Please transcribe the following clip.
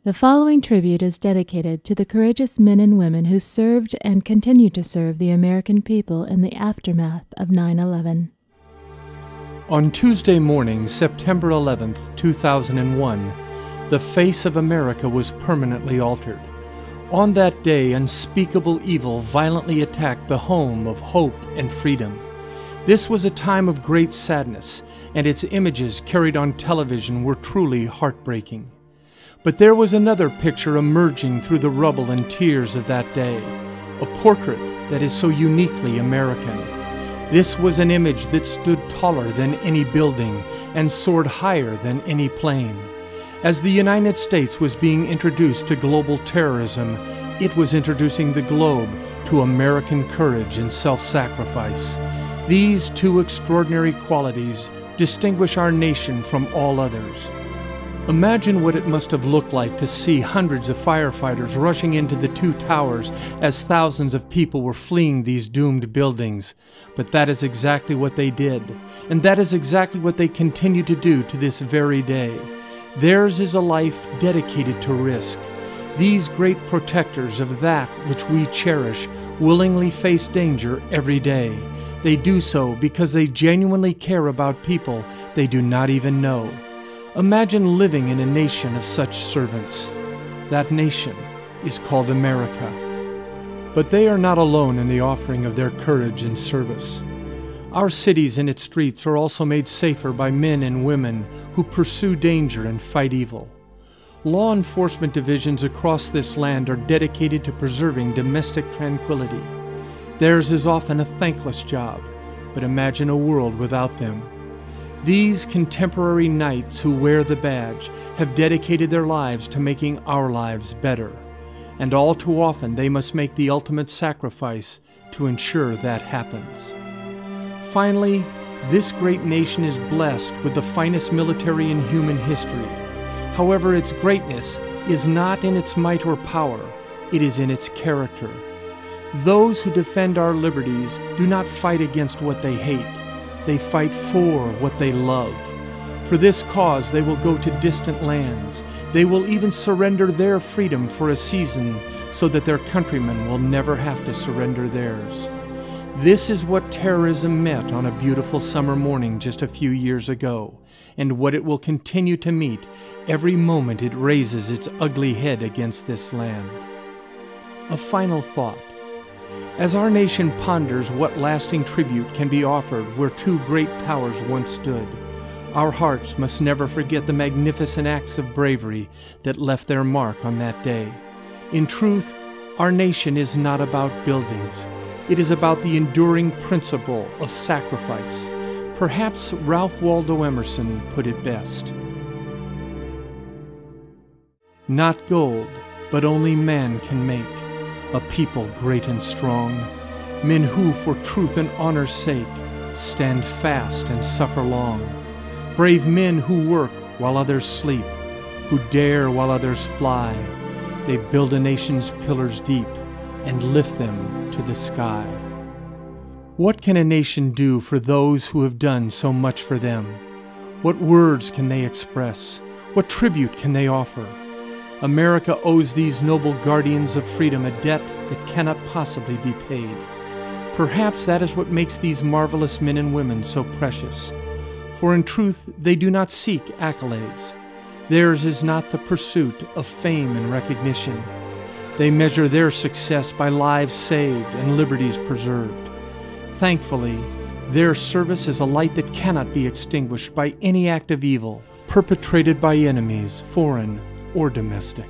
The following tribute is dedicated to the courageous men and women who served and continue to serve the American people in the aftermath of 9/11. On Tuesday morning, September 11th, 2001, the face of America was permanently altered. On that day, unspeakable evil violently attacked the home of hope and freedom. This was a time of great sadness, and its images carried on television were truly heartbreaking. But there was another picture emerging through the rubble and tears of that day, a portrait that is so uniquely American. This was an image that stood taller than any building and soared higher than any plane. As the United States was being introduced to global terrorism, it was introducing the globe to American courage and self-sacrifice. These two extraordinary qualities distinguish our nation from all others. Imagine what it must have looked like to see hundreds of firefighters rushing into the two towers as thousands of people were fleeing these doomed buildings. But that is exactly what they did, and that is exactly what they continue to do to this very day. Theirs is a life dedicated to risk. These great protectors of that which we cherish willingly face danger every day. They do so because they genuinely care about people they do not even know. Imagine living in a nation of such servants. That nation is called America. But they are not alone in the offering of their courage and service. Our cities and its streets are also made safer by men and women who pursue danger and fight evil. Law enforcement divisions across this land are dedicated to preserving domestic tranquility. Theirs is often a thankless job, but imagine a world without them. These contemporary knights who wear the badge have dedicated their lives to making our lives better, and all too often they must make the ultimate sacrifice to ensure that happens. Finally, this great nation is blessed with the finest military in human history. However, its greatness is not in its might or power, it is in its character. Those who defend our liberties do not fight against what they hate. They fight for what they love. For this cause, they will go to distant lands. They will even surrender their freedom for a season so that their countrymen will never have to surrender theirs. This is what terrorism met on a beautiful summer morning just a few years ago, and what it will continue to meet every moment it raises its ugly head against this land. A final thought. As our nation ponders what lasting tribute can be offered where two great towers once stood, our hearts must never forget the magnificent acts of bravery that left their mark on that day. In truth, our nation is not about buildings. It is about the enduring principle of sacrifice. Perhaps Ralph Waldo Emerson put it best. Not gold, but only man can make a people great and strong, men who for truth and honor's sake stand fast and suffer long, brave men who work while others sleep, who dare while others fly. They build a nation's pillars deep and lift them to the sky. What can a nation do for those who have done so much for them? What words can they express? What tribute can they offer? America owes these noble guardians of freedom a debt that cannot possibly be paid. Perhaps that is what makes these marvelous men and women so precious. For in truth, they do not seek accolades. Theirs is not the pursuit of fame and recognition. They measure their success by lives saved and liberties preserved. Thankfully, their service is a light that cannot be extinguished by any act of evil perpetrated by enemies, foreign or domestic.